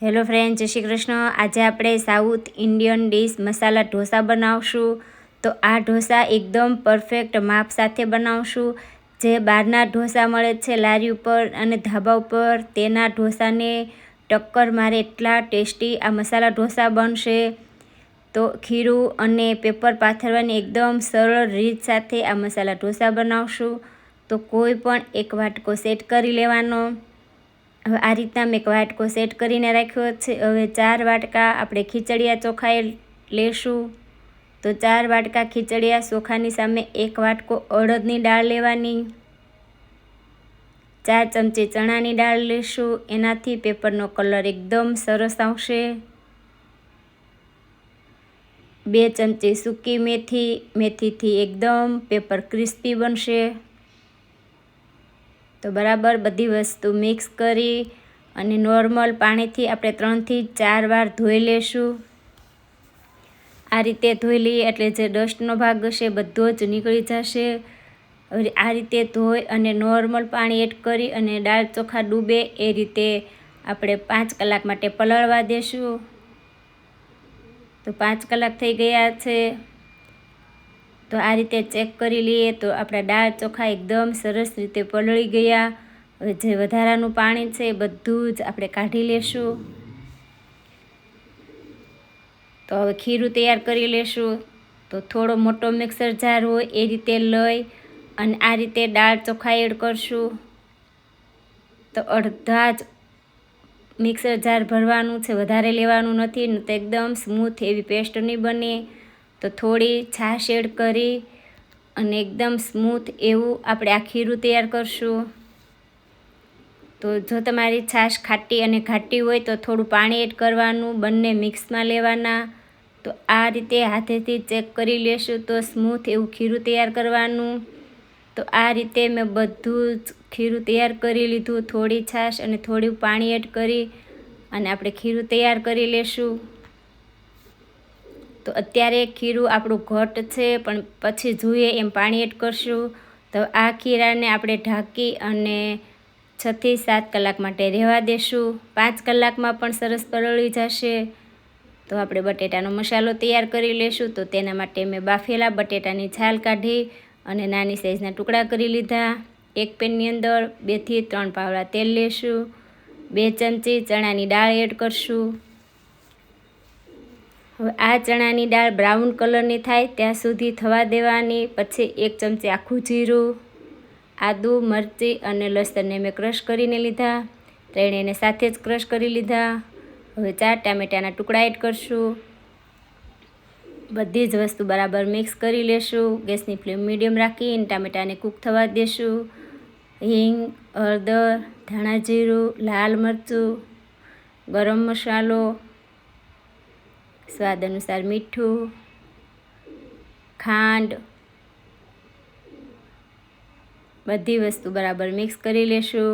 Hello friend, જય શ્રી કૃષ્ણ। આજે આપણે south Indian dish masala dosa બનાવશું। તો આ ઢોસા એકદમ પરફેક્ટ માપ સાથે બનાવશું। જે બહારના ઢોસા મળે છે લારી ઉપર અને ધાબા ઉપર, તેના ઢોસાને ટક્કર મારે એટલા ટેસ્ટી આ મસાલા ઢોસા બનશે। તો ખીરું અને પેપર પાથરવાની એકદમ સરળ રીત સાથે આ મસાલા ઢોસા બનાવશું। તો કોઈ પણ એક વાટકો સેટ કરી લેવાનો। હવે આ રીતના મેં એક વાટકો સેટ કરીને રાખ્યો છે। હવે 4 વાટકા આપણે ખીચડિયા ચોખા લેશું। તો 4 વાટકા ખીચડિયા ચોખાની સામે 1 વાટકો અડદની દાળ લેવાની, 4 ચમચી ચણાની દાળ લેશું। એનાથી પેપરનો કલર એકદમ સરસ આવશે। 2 ચમચી સૂકી મેથી, મેથીથી એકદમ પેપર ક્રિસ્પી બનશે। તો બરાબર બધી વસ્તુ મિક્સ કરી અને નોર્મલ પાણીથી આપણે 3 થી 4 વાર ધોઈ લેશું। આ રીતે ધોઈ લઈએ એટલે જે ડસ્ટનો ભાગ હશે બધો જ નીકળી જશે। હવે આ રીતે ધોઈ અને નોર્મલ પાણી એડ કરી અને દાળ ચોખા ડૂબે એ રીતે આપણે 5 કલાક માટે પલળવા દેશું। તો 5 કલાક થઈ ગયા છે। તો આ રીતે ચેક કરી લઈએ તો આપણા દાળ ચોખા એકદમ સરસ રીતે પલળી ગયા। હવે જે વધારાનું પાણી છે એ બધું જ આપણે કાઢી લેશું। તો હવે ખીરું તૈયાર કરી લેશું। તો થોડો મોટો મિક્સર જાર હોય એ રીતે લઈ અને આ રીતે દાળ ચોખા એડ કરશું। તો અડધા જ મિક્સર જાર ભરવાનું છે, વધારે લેવાનું નથી, તો એકદમ સ્મૂથ એવી પેસ્ટ નહીં બને। તો થોડી છાશ એડ કરી અને એકદમ સ્મૂથ એવું આપણે આ ખીરું તૈયાર કરશું। તો જો તમારી છાશ ખાટી અને ઘાટી હોય તો થોડું પાણી એડ કરવાનું, બંને મિક્સમાં લેવાના। તો આ રીતે હાથેથી ચેક કરી લેશું તો સ્મૂથ એવું ખીરું તૈયાર કરવાનું। તો આ રીતે મેં બધું જ ખીરું તૈયાર કરી લીધું। થોડી છાશ અને થોડું પાણી એડ કરી અને આપણે ખીરું તૈયાર કરી લેશું। તો અત્યારે ખીરું આપણું ઘટ છે પણ પછી જોઈએ એમ પાણી એડ કરશું। તો આ ખીરાને આપણે ઢાંકી અને 6 થી 7 કલાક માટે રહેવા દેશું। 5 કલાકમાં પણ સરસ પલળી જશે। તો આપણે બટેટાનો મસાલો તૈયાર કરી લેશું। તો તેના માટે મેં બાફેલા બટેટાની છાલ કાઢી અને નાની સાઈઝના ટુકડા કરી લીધા। એક પેનની અંદર 2 થી 3 પાવડા તેલ લેશું। 2 ચમચી ચણાની દાળ એડ કરશું। હવે આ ચણાની દાળ બ્રાઉન કલરની થાય ત્યાં સુધી થવા દેવાની। પછી 1 ચમચી આખું જીરું, આદુ, મરચી અને લસણને મેં ક્રશ કરીને લીધા। ત્રણેયને સાથે જ ક્રશ કરી લીધા। હવે 4 ટામેટાના ટુકડા એડ કરશું। બધી જ વસ્તુ બરાબર મિક્સ કરી લેશું। ગેસની ફ્લેમ મીડિયમ રાખીને ટામેટાને કૂક થવા દેશું। હિંગ, હળદર, ધાણા જીરું, લાલ મરચું, ગરમ મસાલો, સ્વાદ અનુસાર મીઠું, ખાંડ, બધી વસ્તુ બરાબર મિક્સ કરી લેશું।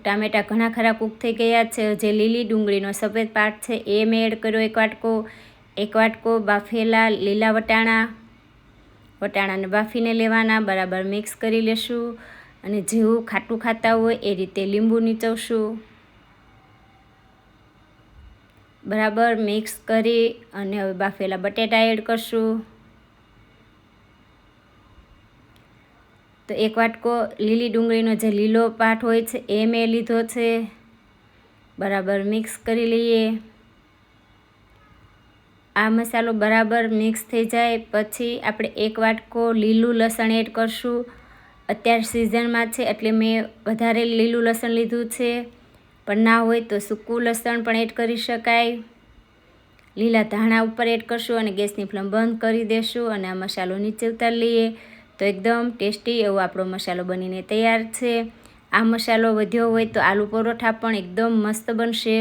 ટામેટા ઘણા ખરા કૂક થઈ ગયા છે। જે લીલી ડુંગળીનો સફેદ પાર્ટ છે એ મેં એડ કર્યો 1 વાટકો। 1 વાટકો બાફેલા લીલા વટાણાને બાફીને લેવાના, બરાબર મિક્સ કરી લેશું અને જેવું ખાટું ખાતા હોય એ રીતે લીંબુ નીચવશું। બરાબર મિક્સ કરી અને હવે બાફેલા બટેટા એડ કરશું। તો 1 વાટકો લીલી ડુંગળીનો જે લીલો પાર્ટ હોય છે એ મેં લીધો છે। બરાબર મિક્સ કરી લઈએ। આ મસાલો બરાબર મિક્સ થઈ જાય પછી આપણે 1 વાટકો લીલું લસણ એડ કરશું। અત્યારે સિઝનમાં છે એટલે મેં વધારે લીલું લસણ લીધું છે, પણ ના હોય તો સૂકું લસણ પણ એડ કરી શકાય। લીલા ધાણા ઉપર એડ કરશું અને ગેસની ફ્લેમ બંધ કરી દેશું અને આ મસાલો નીચે ઉતારી લઈએ। તો એકદમ ટેસ્ટી એવો આપણો મસાલો બનીને તૈયાર છે। આ મસાલો વધ્યો હોય તો આલુ પરોઠા પણ એકદમ મસ્ત બનશે।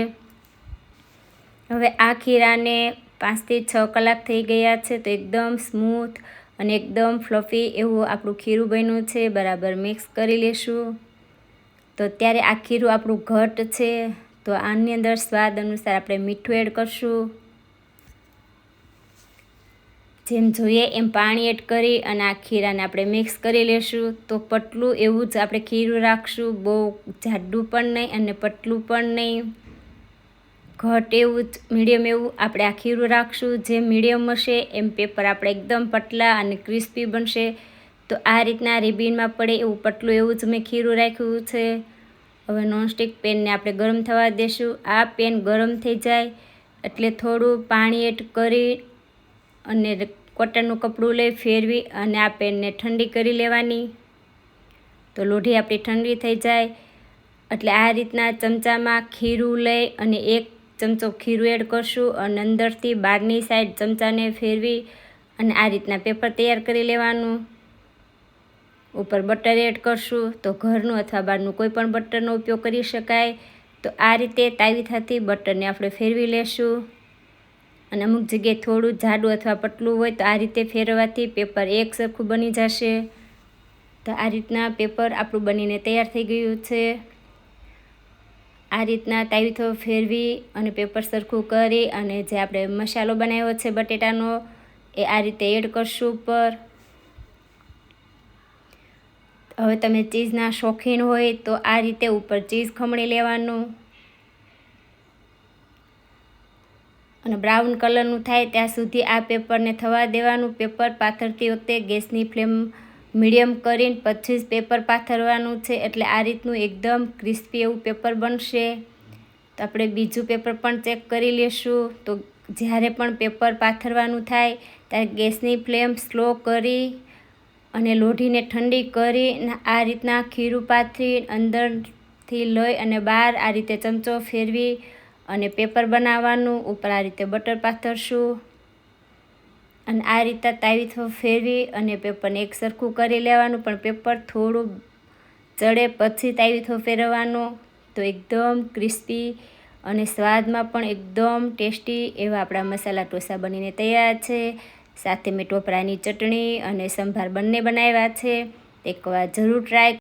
હવે આ ખીરાને 5 થી 6 કલાક થઈ ગયા છે। તો એકદમ સ્મૂથ અને એકદમ ફ્લફી એવું આપણું ખીરું બન્યું છે। બરાબર મિક્સ કરી લેશું। તો અત્યારે આ ખીરું આપણું ઘટ છે। તો આની અંદર સ્વાદ અનુસાર આપણે મીઠું એડ કરશું। જેમ જોઈએ એમ પાણી એડ કરી અને આ ખીરાને આપણે મિક્સ કરી લેશું. તો પતલું એવું જ આપણે ખીરું રાખશું, બહુ જાડું પણ નહીં અને પતલું પણ નહીં, ઘટ એવું જ મીડિયમ એવું આપણે આ ખીરું રાખશું. જે મીડિયમ હશે એમ પેપર આપણે એકદમ પતલા અને ક્રિસ્પી બનશે. તો આ રીતના રિબીનમાં પડે એવું પતલું એવું જ મેં ખીરું રાખ્યું છે. હવે નોનસ્ટિક પેનને આપણે ગરમ થવા દેશું. આ પેન ગરમ થઈ જાય એટલે થોડું પાણી એડ કરી અને કોટનનું કપડું લઈ ફેરવી અને આ પેનને ઠંડી કરી લેવાની. તો લોઢી આપણી ઠંડી થઈ જાય એટલે આ રીતના ચમચામાં ખીરું લઈ અને 1 ચમચો ખીરું એડ કરશું અને અંદરથી બહારની સાઈડ ચમચાને ફેરવી અને આ રીતના પેપર તૈયાર કરી લેવાનું. ઉપર બટર એડ કરશું. તો ઘરનું અથવા બહારનું કોઈ પણ બટરનો ઉપયોગ કરી શકાય. તો આ રીતે તાવીથાથી બટરને આપણે ફેરવી લેશું અને અમુક જગ્યાએ થોડું જાડું અથવા પતલું હોય તો આ રીતે ફેરવવાથી પેપર એક સરખું બની જશે. તો આ રીતના પેપર આપણું બનીને તૈયાર થઈ ગયું છે. આ રીતના તાવીથો ફેરવી અને પેપર સરખું કરી અને જે આપણે મસાલો બનાવ્યો છે બટેટાનો એ આ રીતે એડ કરશું ઉપર. હવે તમે ચીઝના શોખીન હોય તો આ રીતે ઉપર ચીઝ ખમણી લેવાનું અને બ્રાઉન કલરનું થાય ત્યાં સુધી આ પેપરને થવા દેવાનું. પેપર પાથરતી વખતે ગેસની ફ્લેમ મીડિયમ કરીને પછી જ પેપર પાથરવાનું છે, એટલે આ રીતનું એકદમ ક્રિસ્પી એવું પેપર બનશે. તો આપણે બીજું પેપર પણ ચેક કરી લેશું. તો જ્યારે પણ પેપર પાથરવાનું થાય ત્યારે ગેસની ફ્લેમ સ્લો કરી અને લોઢીને ઠંડી કરી આ રીતના ખીરું પાથરી અંદરથી લઈ અને બહાર આ રીતે ચમચો ફેરવી અને પેપર બનાવવાનું. ઉપર આ રીતે બટર પાથરશું અને આ રીતે તાવીથો ફેરવી અને પેપરને એક સરખું કરી લેવાનું, પણ પેપર થોડું ચડે પછી તાવીથો ફેરવવાનો. તો એકદમ ક્રિસ્પી અને સ્વાદમાં પણ એકદમ ટેસ્ટી એવા આપણા મસાલા ઢોસા બનીને તૈયાર છે. સાથે મેં ટોપરાની ચટણી અને સંભાર બંને બનાવ્યા છે. એકવાર જરૂર ટ્રાય